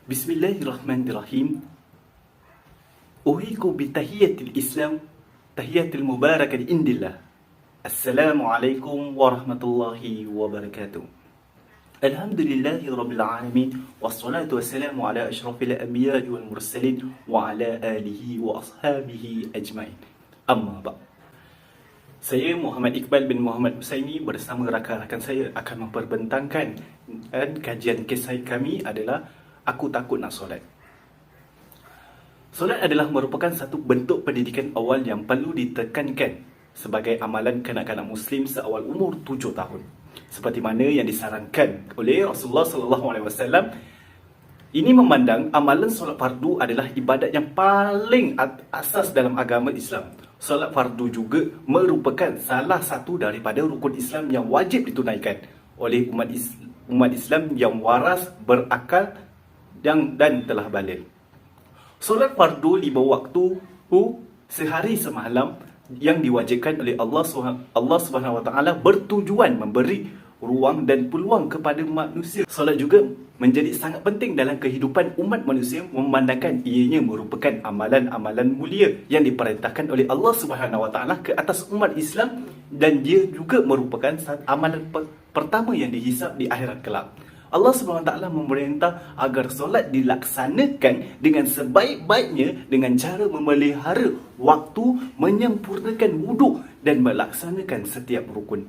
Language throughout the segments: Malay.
Bismillahirrahmanirrahim. Uhiku bitahiyatil Islam, tahiyatil mubarakah indillah. Assalamualaikum warahmatullahi wabarakatuh. Alhamdulillahi rabbil alamin, wassalatu wassalamu ala asyrafil anbiya'i wal mursalin wa ala alihi wa ashabihi ajmain. Amma ba'd. Saya Muhammad Iqbal bin Muhammad Husaini bersama rakan-rakan saya akan memperbentangkan kajian kisah kami adalah Aku takut nak solat. Solat adalah merupakan satu bentuk pendidikan awal yang perlu ditekankan sebagai amalan kanak-kanak Muslim seawal umur 7 tahun. Seperti mana yang disarankan oleh Rasulullah SAW. Ini memandang amalan solat fardu adalah ibadat yang paling asas dalam agama Islam. Solat fardu juga merupakan salah satu daripada rukun Islam yang wajib ditunaikan oleh umat Islam yang waras, berakal dan telah balik. Solat fardu 5 waktu sehari semalam yang diwajibkan oleh Allah Subhanahu Wa Taala bertujuan memberi ruang dan peluang kepada manusia. Solat juga menjadi sangat penting dalam kehidupan umat manusia, memandangkan ianya merupakan amalan-amalan mulia yang diperintahkan oleh Allah Subhanahu Wa Taala ke atas umat Islam, dan dia juga merupakan amalan pertama yang dihisap di akhirat kelak. Allah SWT memerintah agar solat dilaksanakan dengan sebaik-baiknya dengan cara memelihara waktu, menyempurnakan wuduk dan melaksanakan setiap rukun.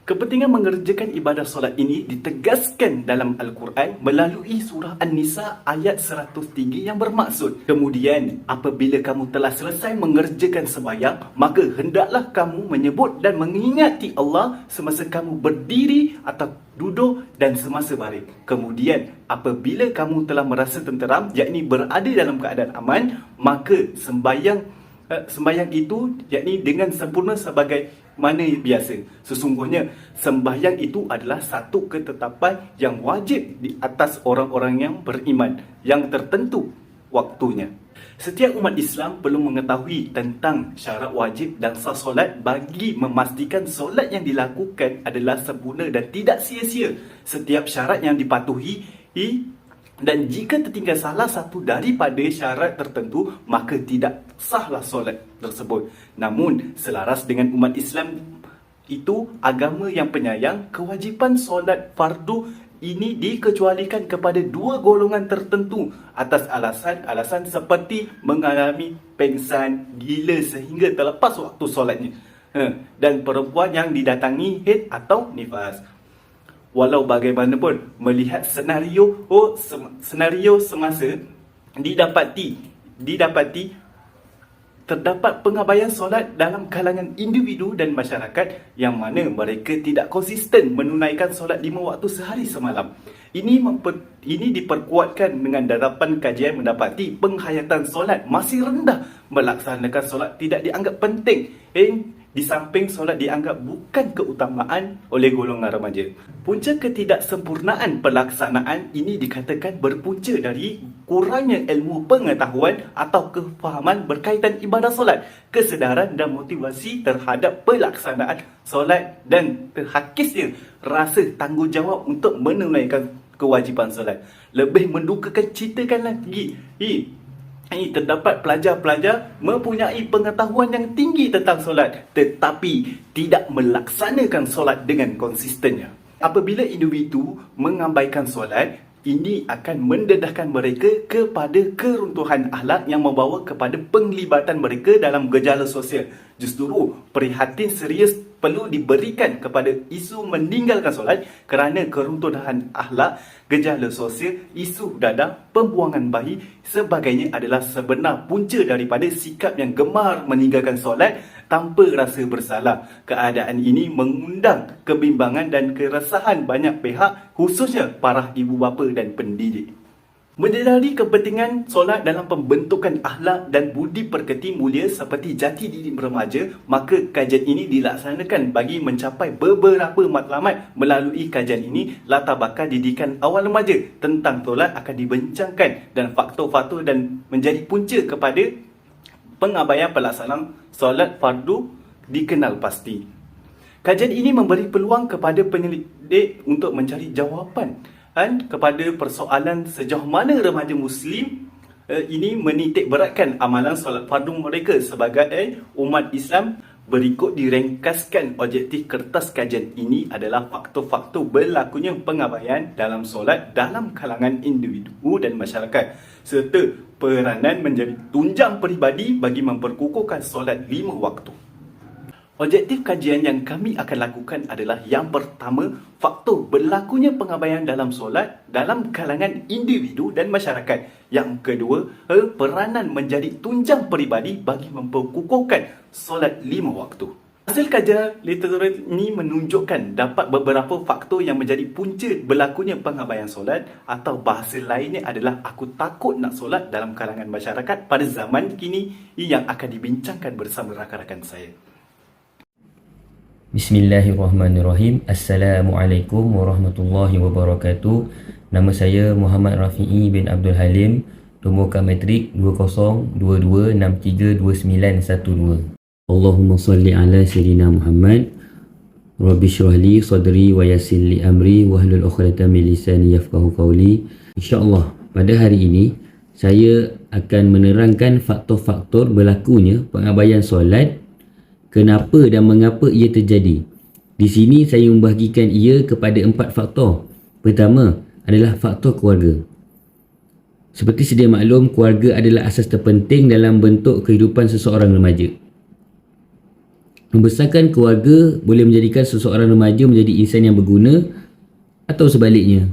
Kepentingan mengerjakan ibadah solat ini ditegaskan dalam Al-Quran melalui surah An-Nisa ayat 103 yang bermaksud, kemudian apabila kamu telah selesai mengerjakan sembahyang, maka hendaklah kamu menyebut dan mengingati Allah semasa kamu berdiri atau duduk dan semasa baring. Kemudian apabila kamu telah merasa tenteram, yakni berada dalam keadaan aman, maka sembahyang itu yakni dengan sempurna sebagai mana biasa. Sesungguhnya sembahyang itu adalah satu ketetapan yang wajib di atas orang-orang yang beriman, yang tertentu waktunya. Setiap umat Islam perlu mengetahui tentang syarat wajib dan sah solat bagi memastikan solat yang dilakukan adalah sempurna dan tidak sia-sia. Setiap syarat yang dipatuhi, dan jika tertinggal salah satu daripada syarat tertentu, maka tidak sahlah solat tersebut. Namun, selaras dengan umat Islam itu agama yang penyayang, kewajipan solat fardu ini dikecualikan kepada 2 golongan tertentu atas alasan seperti mengalami pengsan, gila sehingga terlepas waktu solatnya, dan perempuan yang didatangi haid atau nifas. Walau bagaimanapun, melihat senario semasa didapati terdapat pengabaian solat dalam kalangan individu dan masyarakat yang mana mereka tidak konsisten menunaikan solat 5 waktu sehari semalam. Ini diperkuatkan dengan darapan kajian mendapati penghayatan solat masih rendah. Melaksanakan solat tidak dianggap penting, di samping solat dianggap bukan keutamaan oleh golongan remaja. Punca ketidaksempurnaan pelaksanaan ini dikatakan berpunca dari kurangnya ilmu pengetahuan atau kefahaman berkaitan ibadah solat, kesedaran dan motivasi terhadap pelaksanaan solat, dan terhakisnya rasa tanggungjawab untuk menunaikan kewajipan solat. Lebih mendukakan ceritakan lagi, terdapat pelajar-pelajar mempunyai pengetahuan yang tinggi tentang solat tetapi tidak melaksanakan solat dengan konsistennya. Apabila individu mengabaikan solat, ini akan mendedahkan mereka kepada keruntuhan akhlak yang membawa kepada penglibatan mereka dalam gejala sosial. Justru perhatian serius perlu diberikan kepada isu meninggalkan solat kerana keruntuhan akhlak, gejala sosial, isu dadah, pembuangan bayi sebagainya adalah sebenar punca daripada sikap yang gemar meninggalkan solat tanpa rasa bersalah. Keadaan ini mengundang kebimbangan dan keresahan banyak pihak, khususnya para ibu bapa dan pendidik. Menyedari kepentingan solat dalam pembentukan akhlak dan budi pekerti mulia seperti jati diri remaja, maka kajian ini dilaksanakan bagi mencapai beberapa matlamat. Melalui kajian ini, latar belakang didikan awal remaja tentang solat akan dibincangkan dan faktor-faktor dan menjadi punca kepada pengabaian pelaksanaan solat fardu dikenal pasti. Kajian ini memberi peluang kepada penyelidik untuk mencari jawapan Dan kepada persoalan sejauh mana remaja Muslim ini menitik beratkan amalan solat fardu mereka sebagai umat Islam, berikut direngkaskan objektif kertas kajian ini adalah faktor-faktor berlakunya pengabaian dalam solat dalam kalangan individu dan masyarakat, serta peranan menjadi tunjang peribadi bagi memperkukuhkan solat 5 waktu. Objektif kajian yang kami akan lakukan adalah yang pertama, faktor berlakunya pengabaian dalam solat dalam kalangan individu dan masyarakat. Yang kedua, peranan menjadi tunjang peribadi bagi memperkukuhkan solat 5 waktu. Hasil kajian literatur ini menunjukkan dapat beberapa faktor yang menjadi punca berlakunya pengabaian solat, atau bahasa lainnya adalah aku takut nak solat dalam kalangan masyarakat pada zaman kini yang akan dibincangkan bersama rakan-rakan saya. Bismillahirrahmanirrahim. Assalamualaikum warahmatullahi wabarakatuh. Nama saya Muhammad Rafi'i bin Abdul Halim, nombor kad matrik 2022632912. Allahumma salli ala sayyidina Muhammad. Rabbi syrah li sadri wa yassir li amri wahlul 'uqdatam min lisani yafqahu qawli. InsyaAllah pada hari ini saya akan menerangkan faktor-faktor berlakunya pengabaian solat, kenapa dan mengapa ia terjadi. Di sini saya membahagikan ia kepada 4 faktor. Pertama adalah faktor keluarga. Seperti sedia maklum, keluarga adalah asas terpenting dalam bentuk kehidupan seseorang remaja. Membesarkan keluarga boleh menjadikan seseorang remaja menjadi insan yang berguna atau sebaliknya.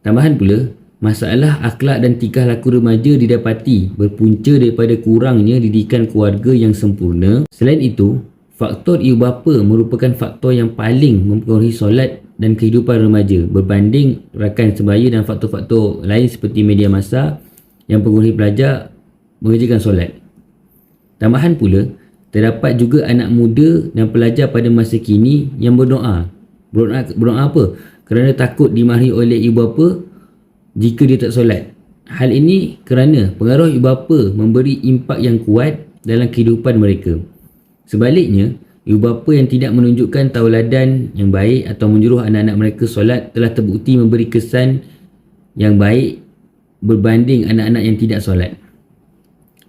Tambahan pula, masalah akhlak dan tingkah laku remaja didapati berpunca daripada kurangnya didikan keluarga yang sempurna. Selain itu, faktor ibu bapa merupakan faktor yang paling mempengaruhi solat dan kehidupan remaja berbanding rakan sebaya dan faktor-faktor lain seperti media massa yang mempengaruhi pelajar mengerjakan solat. Tambahan pula, terdapat juga anak muda dan pelajar pada masa kini yang berdoa. Berdoa apa? Kerana takut dimarahi oleh ibu bapa jika dia tak solat. Hal ini kerana pengaruh ibu bapa memberi impak yang kuat dalam kehidupan mereka. Sebaliknya, ibu bapa yang tidak menunjukkan tauladan yang baik atau menyuruh anak-anak mereka solat telah terbukti memberi kesan yang baik berbanding anak-anak yang tidak solat.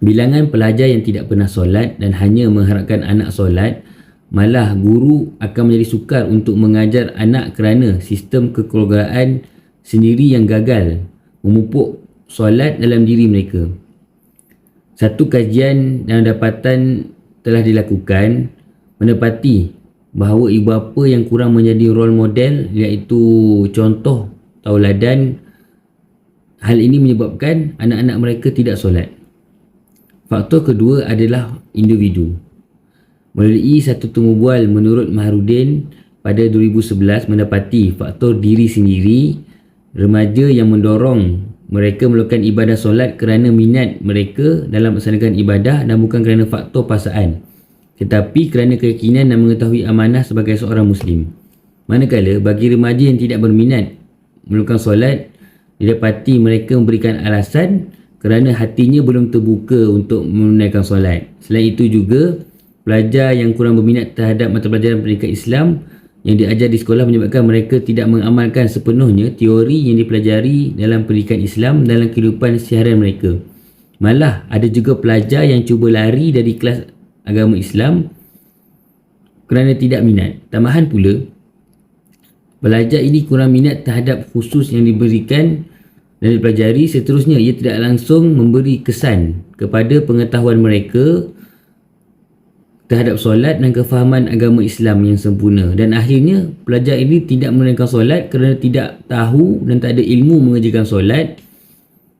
Bilangan pelajar yang tidak pernah solat dan hanya mengharapkan anak solat, malah guru akan menjadi sukar untuk mengajar anak kerana sistem kekeluargaan sendiri yang gagal memupuk solat dalam diri mereka. Satu kajian dan dapatan telah dilakukan mendapati bahawa ibu bapa yang kurang menjadi role model, iaitu contoh tauladan, hal ini menyebabkan anak-anak mereka tidak solat. Faktor kedua adalah individu. Melalui satu temu bual menurut Maharudin pada 2011 mendapati faktor diri sendiri, remaja yang mendorong mereka melakukan ibadah solat kerana minat mereka dalam melaksanakan ibadah dan bukan kerana faktor paksaan, tetapi kerana keyakinan dan mengetahui amanah sebagai seorang Muslim. Manakala bagi remaja yang tidak berminat melakukan solat, didapati mereka memberikan alasan kerana hatinya belum terbuka untuk menunaikan solat. Selain itu juga, pelajar yang kurang berminat terhadap mata pelajaran pendidikan Islam yang diajar di sekolah menyebabkan mereka tidak mengamalkan sepenuhnya teori yang dipelajari dalam pendidikan Islam dalam kehidupan seharian mereka. Malah ada juga pelajar yang cuba lari dari kelas agama Islam kerana tidak minat. Tambahan pula, pelajar ini kurang minat terhadap khusus yang diberikan dan dipelajari. Seterusnya, ia tidak langsung memberi kesan kepada pengetahuan mereka terhadap solat dan kefahaman agama Islam yang sempurna, dan akhirnya pelajar ini tidak menunaikan solat kerana tidak tahu dan tak ada ilmu mengerjakan solat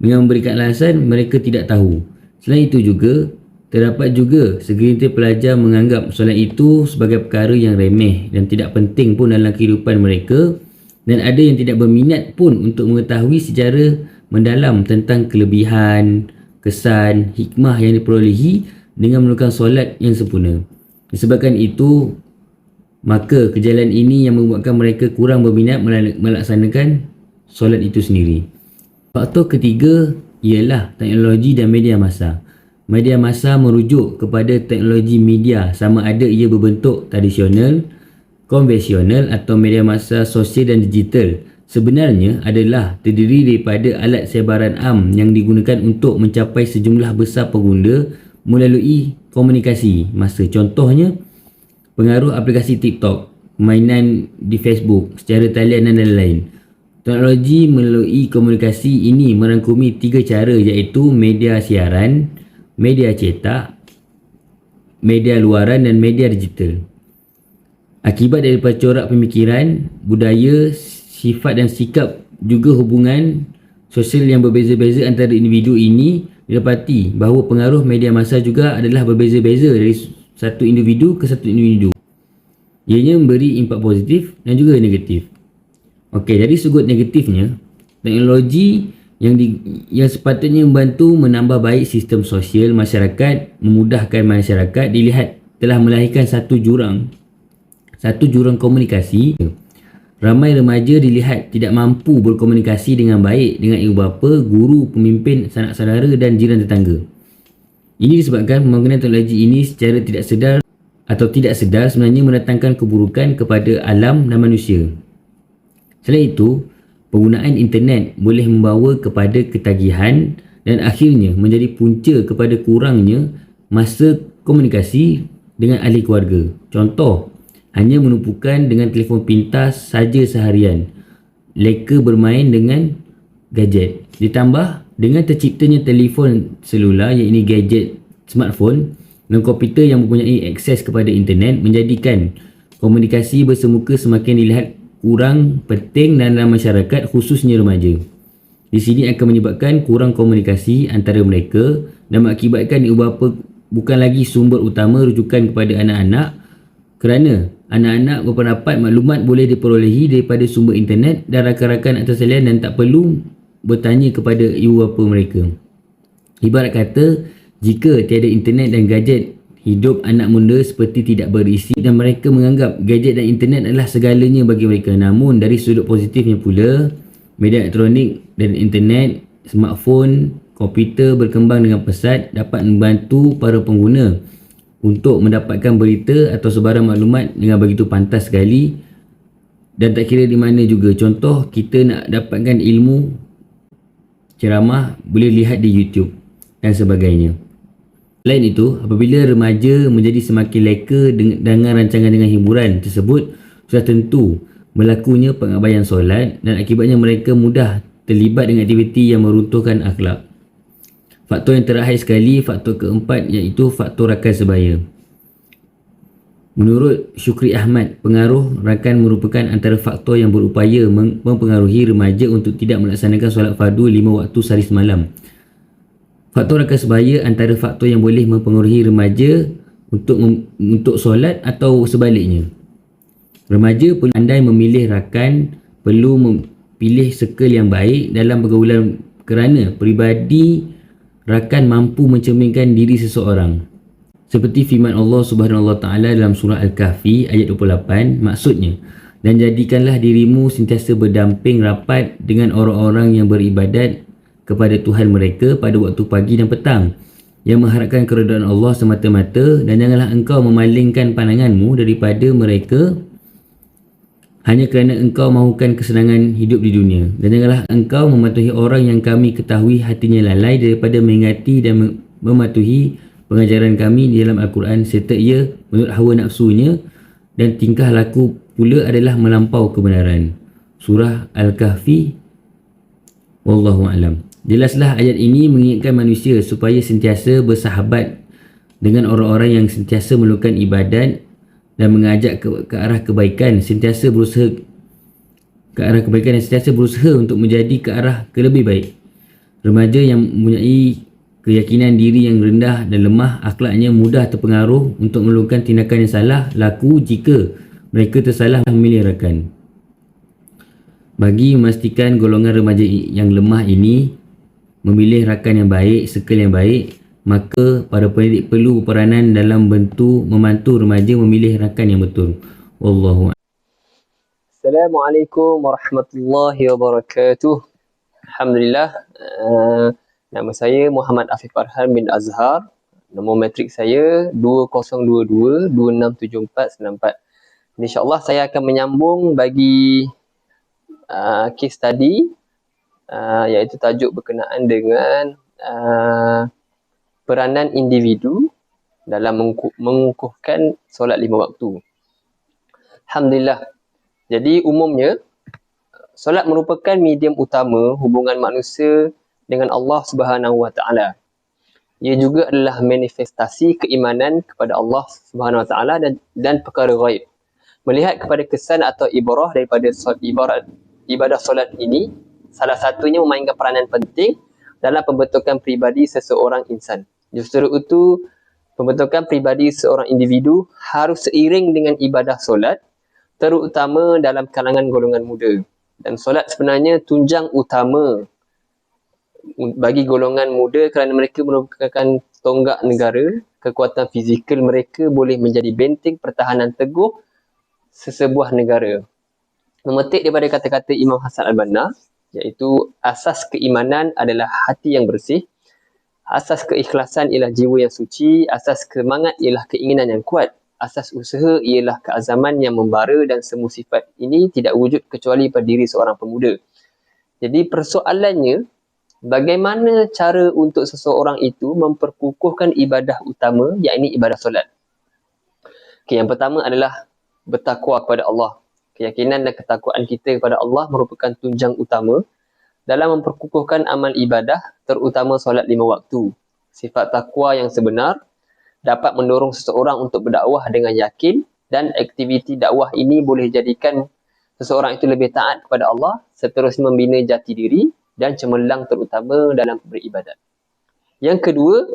dengan memberikan alasan mereka tidak tahu. Selain itu juga, terdapat juga segelintir pelajar menganggap solat itu sebagai perkara yang remeh dan tidak penting pun dalam kehidupan mereka, dan ada yang tidak berminat pun untuk mengetahui secara mendalam tentang kelebihan, kesan, hikmah yang diperolehi dengan melakukan solat yang sempurna. Disebabkan itu, maka kejadian ini yang membuatkan mereka kurang berminat melaksanakan solat itu sendiri. Faktor ketiga ialah teknologi dan media massa. Media massa merujuk kepada teknologi media, sama ada ia berbentuk tradisional, konvensional atau media massa sosial dan digital. sebenarnya adalah terdiri daripada alat sebaran am yang digunakan untuk mencapai sejumlah besar pengguna melalui komunikasi masa. Contohnya, pengaruh aplikasi TikTok, permainan di Facebook, secara talian dan lain-lain. Teknologi melalui komunikasi ini merangkumi 3 cara, iaitu media siaran, media cetak, media luaran dan media digital. Akibat daripada corak pemikiran, budaya, sifat dan sikap juga hubungan sosial yang berbeza-beza antara individu ini, didapati bahawa pengaruh media massa juga adalah berbeza-beza dari satu individu ke satu individu. Ianya memberi impak positif dan juga negatif. Okey, dari sudut negatifnya, teknologi yang sepatutnya membantu menambah baik sistem sosial masyarakat, memudahkan masyarakat, dilihat telah melahirkan satu jurang komunikasi. Ramai remaja dilihat tidak mampu berkomunikasi dengan baik dengan ibu bapa, guru, pemimpin, sanak saudara dan jiran tetangga. Ini disebabkan pembangunan teknologi ini secara tidak sedar atau tidak sedar sebenarnya mendatangkan keburukan kepada alam dan manusia. Selain itu, penggunaan internet boleh membawa kepada ketagihan dan akhirnya menjadi punca kepada kurangnya masa komunikasi dengan ahli keluarga. Contoh, hanya menumpukan dengan telefon pintas saja seharian, leka bermain dengan gadget. Ditambah dengan terciptanya telefon selular, iaitu gadget smartphone dan komputer yang mempunyai akses kepada internet, menjadikan komunikasi bersemuka semakin dilihat kurang penting dalam masyarakat, khususnya remaja. Di sini akan menyebabkan kurang komunikasi antara mereka dan mengakibatkan ibu bapa bukan lagi sumber utama rujukan kepada anak-anak, kerana anak-anak berpendapat maklumat boleh diperolehi daripada sumber internet dan rakan-rakan atau salian dan tak perlu bertanya kepada ibu bapa mereka. Ibarat kata, jika tiada internet dan gadget, hidup anak muda seperti tidak berisi dan mereka menganggap gadget dan internet adalah segalanya bagi mereka. Namun dari sudut positifnya pula, media elektronik dan internet, smartphone, komputer berkembang dengan pesat dapat membantu para pengguna untuk mendapatkan berita atau sebarang maklumat dengan begitu pantas sekali dan tak kira di mana juga. Contoh, kita nak dapatkan ilmu ceramah, boleh lihat di YouTube dan sebagainya. Selain itu, apabila remaja menjadi semakin leka dengan rancangan dengan hiburan tersebut, sudah tentu berlakunya pengabaian solat dan akibatnya mereka mudah terlibat dengan aktiviti yang meruntuhkan akhlak. Faktor yang terakhir sekali, faktor keempat, iaitu faktor rakan sebaya. Menurut Syukri Ahmad, pengaruh rakan merupakan antara faktor yang berupaya mempengaruhi remaja untuk tidak melaksanakan solat fardu 5 waktu sehari semalam. Faktor rakan sebaya antara faktor yang boleh mempengaruhi remaja untuk solat atau sebaliknya. Remaja perlu pandai memilih rakan, perlu memilih circle yang baik dalam pergaulan kerana peribadi rakan mampu mencerminkan diri seseorang. Seperti firman Allah Subhanahu Wa Taala dalam surah Al-Kahfi ayat 28, maksudnya, dan jadikanlah dirimu sentiasa berdamping rapat dengan orang-orang yang beribadat kepada Tuhan mereka pada waktu pagi dan petang, yang mengharapkan keridaan Allah semata-mata, dan janganlah engkau memalingkan pandanganmu daripada mereka hanya kerana engkau mahukan kesenangan hidup di dunia, dan janganlah engkau mematuhi orang yang kami ketahui hatinya lalai daripada mengingati dan mematuhi pengajaran kami di dalam Al-Quran, serta ia menurut hawa nafsunya dan tingkah laku pula adalah melampau kebenaran. Surah Al-Kahfi. Wallahu a'lam. Jelaslah ayat ini mengingatkan manusia supaya sentiasa bersahabat dengan orang-orang yang sentiasa melakukan ibadat dan mengajak ke arah kebaikan, sentiasa berusaha ke arah kebaikan dan sentiasa berusaha untuk menjadi ke arah ke lebih baik. Remaja yang mempunyai keyakinan diri yang rendah dan lemah akhlaknya mudah terpengaruh untuk melakukan tindakan yang salah laku jika mereka tersalah memilih rakan. Bagi memastikan golongan remaja yang lemah ini memilih rakan yang baik, circle yang baik, maka para pendidik perlu peranan dalam membantu remaja memilih rakan yang betul. Wallahu a'lam. Assalamualaikum warahmatullahi wabarakatuh. Alhamdulillah. Nama saya Muhammad Afif Farhan bin Azhar. Nombor matrik saya 2022-267494. InsyaAllah saya akan menyambung bagi case study iaitu tajuk berkenaan dengan peranan individu dalam mengukuhkan solat 5 waktu. Alhamdulillah. Jadi umumnya solat merupakan medium utama hubungan manusia dengan Allah Subhanahu Wa Taala. Ia juga adalah manifestasi keimanan kepada Allah Subhanahu Wa Taala dan perkara ghaib. Melihat kepada kesan atau ibarah daripada ibadah solat ini, salah satunya memainkan peranan penting dalam pembentukan pribadi seseorang insan. Justru itu, pembentukan pribadi seorang individu harus seiring dengan ibadah solat, terutama dalam kalangan golongan muda. Dan solat sebenarnya tunjang utama bagi golongan muda kerana mereka merupakan tonggak negara. Kekuatan fizikal mereka boleh menjadi benteng pertahanan teguh sesebuah negara. Memetik daripada kata-kata Imam Hasan Al-Banna, iaitu asas keimanan adalah hati yang bersih, asas keikhlasan ialah jiwa yang suci, asas semangat ialah keinginan yang kuat, asas usaha ialah keazaman yang membara, dan semua sifat ini tidak wujud kecuali pada diri seorang pemuda. Jadi persoalannya, bagaimana cara untuk seseorang itu memperkukuhkan ibadah utama, yakni ibadah solat. Yang pertama adalah bertakwa kepada Allah. Keyakinan dan ketakwaan kita kepada Allah merupakan tunjang utama dalam memperkukuhkan amal ibadah, terutama solat 5 waktu. Sifat takwa yang sebenar dapat mendorong seseorang untuk berdakwah dengan yakin, dan aktiviti dakwah ini boleh jadikan seseorang itu lebih taat kepada Allah, seterusnya membina jati diri dan cemerlang terutama dalam beribadat. Yang kedua,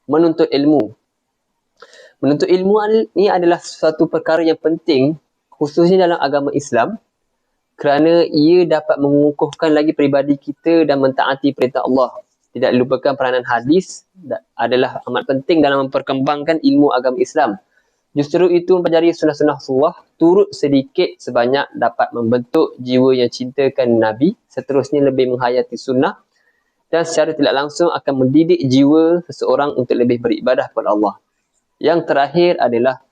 menuntut ilmu. Menuntut ilmu ini adalah suatu perkara yang penting, khususnya dalam agama Islam, kerana ia dapat mengukuhkan lagi peribadi kita dan mentaati perintah Allah. Tidak dilupakan peranan hadis adalah amat penting dalam memperkembangkan ilmu agama Islam. Justru itu mempelajari sunnah-sunnah Rasulullah turut sedikit sebanyak dapat membentuk jiwa yang cintakan Nabi, seterusnya lebih menghayati sunnah, dan secara tidak langsung akan mendidik jiwa seseorang untuk lebih beribadah kepada Allah. Yang terakhir adalah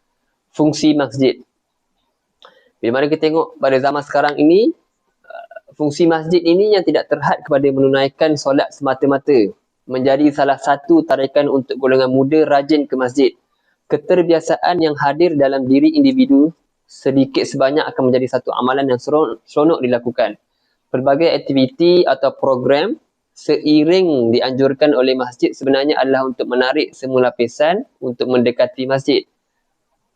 fungsi masjid. Bila mana kita tengok pada zaman sekarang ini, fungsi masjid ini yang tidak terhad kepada menunaikan solat semata-mata, menjadi salah satu tarikan untuk golongan muda rajin ke masjid. Keterbiasaan yang hadir dalam diri individu sedikit sebanyak akan menjadi satu amalan yang seronok dilakukan. Pelbagai aktiviti atau program seiring dianjurkan oleh masjid sebenarnya adalah untuk menarik semua lapisan untuk mendekati masjid.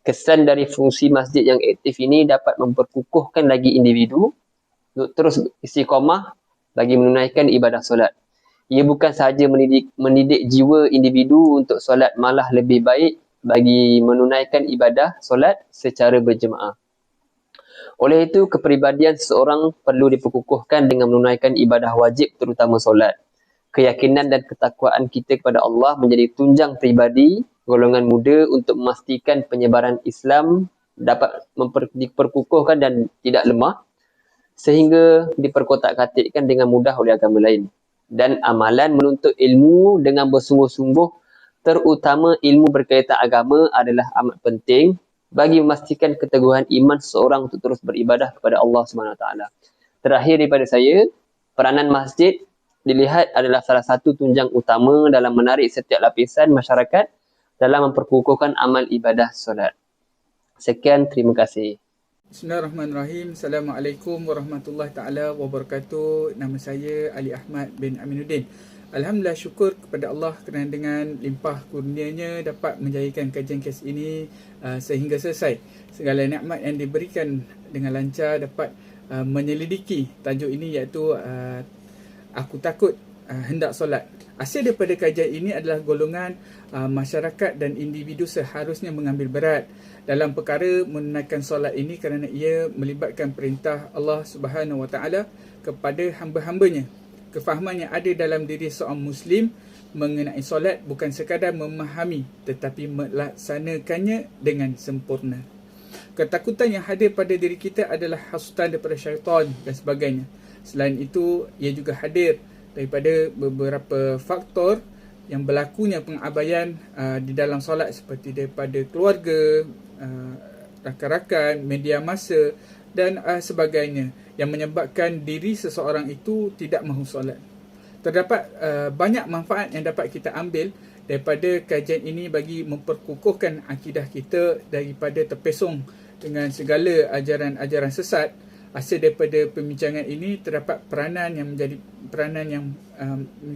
Kesan dari fungsi masjid yang aktif ini dapat memperkukuhkan lagi individu untuk terus istiqamah bagi menunaikan ibadah solat. Ia bukan sahaja mendidik jiwa individu untuk solat, malah lebih baik bagi menunaikan ibadah solat secara berjemaah. Oleh itu, kepribadian seseorang perlu diperkukuhkan dengan menunaikan ibadah wajib, terutama solat. Keyakinan dan ketakwaan kita kepada Allah menjadi tunjang pribadi golongan muda untuk memastikan penyebaran Islam dapat diperkukuhkan dan tidak lemah, sehingga diperkotak-katikkan dengan mudah oleh agama lain. Dan amalan menuntut ilmu dengan bersungguh-sungguh, terutama ilmu berkaitan agama, adalah amat penting bagi memastikan keteguhan iman seseorang untuk terus beribadah kepada Allah SWT. Terakhir daripada saya, peranan masjid dilihat adalah salah satu tunjang utama dalam menarik setiap lapisan masyarakat dalam memperkukuhkan amal ibadah solat. Sekian, terima kasih. Bismillahirrahmanirrahim. Assalamualaikum warahmatullahi taala wabarakatuh. Nama saya Ali Ahmad bin Aminuddin. Alhamdulillah, syukur kepada Allah kerana dengan limpah kurnianya dapat menjadikan kajian kes ini sehingga selesai. Segala nikmat yang diberikan dengan lancar dapat menyelidiki tajuk ini, iaitu aku takut hendak solat. Hasil daripada kajian ini adalah golongan masyarakat dan individu seharusnya mengambil berat dalam perkara menunaikan solat ini kerana ia melibatkan perintah Allah Subhanahu Wa Taala kepada hamba-hambanya. Kefahaman yang ada dalam diri seorang Muslim mengenai solat bukan sekadar memahami, tetapi melaksanakannya dengan sempurna. Ketakutan yang hadir pada diri kita adalah hasutan daripada syaitan dan sebagainya. Selain itu, ia juga hadir daripada beberapa faktor yang berlakunya pengabaian di dalam solat, seperti daripada keluarga, rakan-rakan, media massa dan sebagainya, yang menyebabkan diri seseorang itu tidak mahu solat. Terdapat banyak manfaat yang dapat kita ambil daripada kajian ini bagi memperkukuhkan akidah kita daripada terpesong dengan segala ajaran-ajaran sesat. Hasil daripada pembincangan ini terdapat peranan yang menjadi peranan yang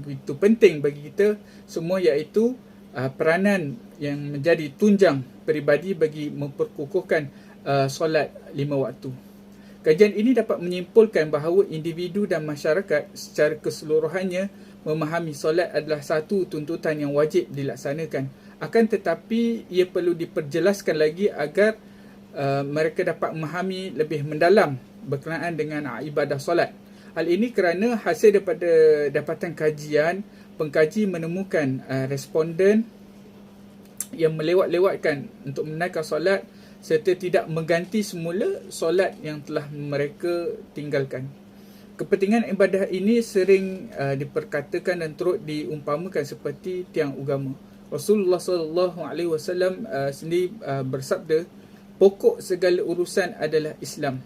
begitu penting bagi kita semua, iaitu peranan yang menjadi tunjang peribadi bagi memperkukuhkan solat 5 waktu. Kajian ini dapat menyimpulkan bahawa individu dan masyarakat secara keseluruhannya memahami solat adalah satu tuntutan yang wajib dilaksanakan. Akan tetapi ia perlu diperjelaskan lagi agar mereka dapat memahami lebih mendalam berkenaan dengan ibadah solat. Hal ini kerana hasil daripada dapatan kajian, pengkaji menemukan responden yang melewat-lewatkan untuk menunaikan solat serta tidak mengganti semula solat yang telah mereka tinggalkan. Kepentingan ibadah ini sering diperkatakan dan turut diumpamakan seperti tiang agama. Rasulullah SAW sendiri bersabda, pokok segala urusan adalah Islam.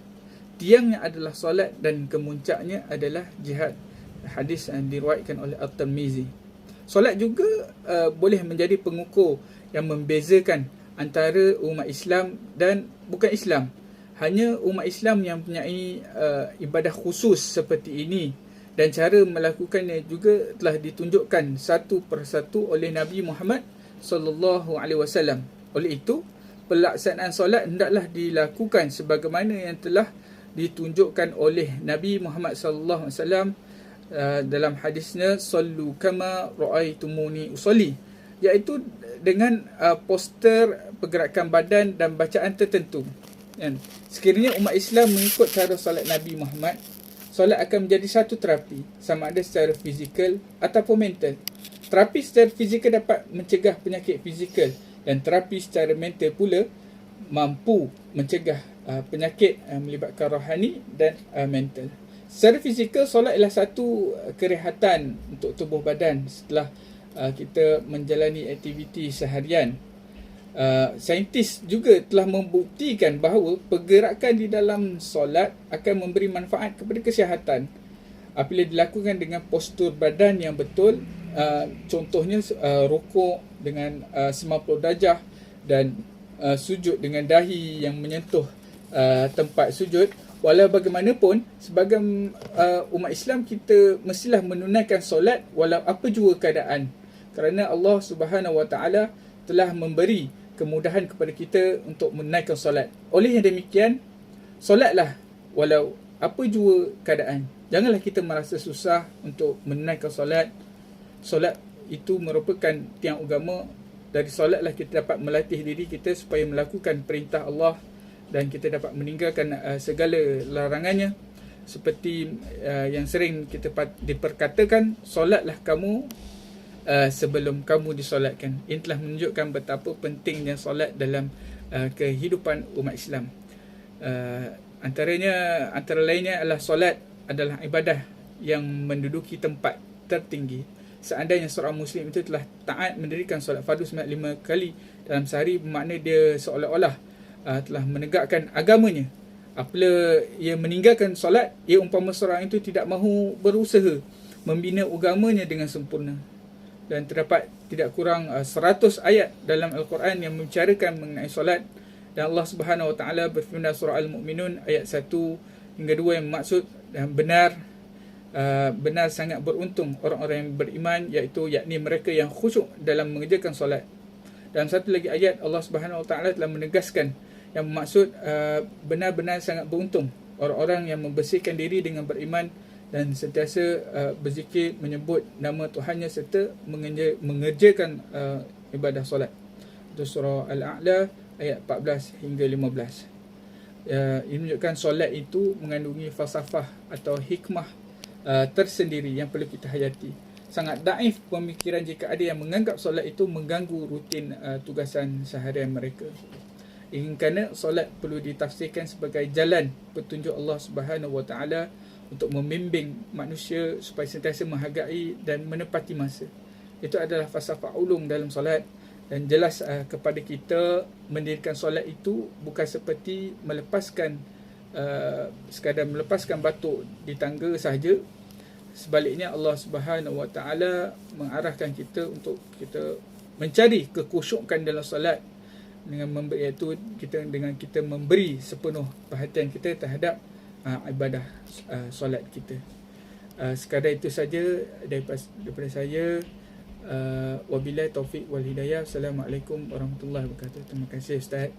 Tiangnya adalah solat dan kemuncaknya adalah jihad. Hadis yang diriwayatkan oleh At-Tirmizi. Solat juga boleh menjadi pengukur yang membezakan antara umat Islam dan bukan Islam. Hanya umat Islam yang mempunyai ibadah khusus seperti ini, dan cara melakukannya juga telah ditunjukkan satu persatu oleh Nabi Muhammad SAW. Oleh itu, pelaksanaan solat hendaklah dilakukan sebagaimana yang telah ditunjukkan oleh Nabi Muhammad SAW dalam hadisnya, sallu kama ra'aitumuni usolli, iaitu dengan poster pergerakan badan dan bacaan tertentu. Sekiranya umat Islam mengikut cara solat Nabi Muhammad, solat akan menjadi satu terapi, sama ada secara fizikal ataupun mental. Terapi secara fizikal dapat mencegah penyakit fizikal, dan terapi secara mental pula mampu mencegah penyakit melibatkan rohani dan mental. Secara fizikal, solat ialah satu kerehatan untuk tubuh badan setelah kita menjalani aktiviti seharian. Saintis juga telah membuktikan bahawa pergerakan di dalam solat akan memberi manfaat kepada kesihatan apabila dilakukan dengan postur badan yang betul. Contohnya rukuk dengan 90 darjah dan sujud dengan dahi yang menyentuh tempat sujud. Walau bagaimanapun, sebagai umat Islam, kita mestilah menunaikan solat walau apa jua keadaan, kerana Allah Subhanahu Wa Taala telah memberi kemudahan kepada kita untuk menunaikan solat. Oleh yang demikian, solatlah walau apa jua keadaan. Janganlah kita merasa susah untuk menunaikan solat. Solat itu merupakan tiang agama. Dari solatlah kita dapat melatih diri kita supaya melakukan perintah Allah dan kita dapat meninggalkan segala larangannya. Seperti yang sering kita diperkatakan, solatlah kamu sebelum kamu disolatkan. Ini telah menunjukkan betapa pentingnya solat dalam kehidupan umat Islam. Antara lainnya adalah solat adalah ibadah yang menduduki tempat tertinggi. Seandainya seorang Muslim itu telah taat mendirikan solat fardu 5 kali dalam sehari, bermakna dia seolah-olah telah menegakkan agamanya. Apabila ia meninggalkan solat, ia umpama seorang itu tidak mahu berusaha membina agamanya dengan sempurna. Dan terdapat tidak kurang 100 ayat dalam Al-Quran yang membicarakan mengenai solat. Dan Allah Subhanahu Wa Taala berfirman surah Al-Mu'minun ayat 1 hingga 2 yang maksud dan benar sangat beruntung orang-orang yang beriman, yakni mereka yang khusyuk dalam mengerjakan solat. Dalam satu lagi ayat, Allah Subhanahu Wa Taala telah menegaskan yang maksud benar-benar sangat beruntung orang-orang yang membersihkan diri dengan beriman dan sentiasa berzikir menyebut nama Tuhannya serta mengerjakan ibadah solat. Itu surah Al-A'la ayat 14 hingga 15. Ini menunjukkan solat itu mengandungi falsafah atau hikmah tersendiri yang perlu kita hayati. Sangat daif pemikiran jika ada yang menganggap solat itu mengganggu rutin tugasan seharian mereka. Kerana solat perlu ditafsirkan sebagai jalan petunjuk Allah Subhanahu Wa Taala untuk membimbing manusia supaya sentiasa menghargai dan menepati masa. Itu adalah falsafah ulum dalam solat, dan jelas kepada kita mendirikan solat itu bukan seperti melepaskan sekadar melepaskan batuk di tangga sahaja. Sebaliknya Allah Subhanahu Wa Taala mengarahkan kita untuk kita mencari kekhusyukan dalam solat dengan memberi, iaitu dengan kita memberi sepenuh perhatian kita terhadap ibadah solat kita. Sekadar itu saja daripada saya. Wabillahi taufiq wal hidayah. Assalamualaikum warahmatullahi wabarakatuh. Terima kasih Ustaz.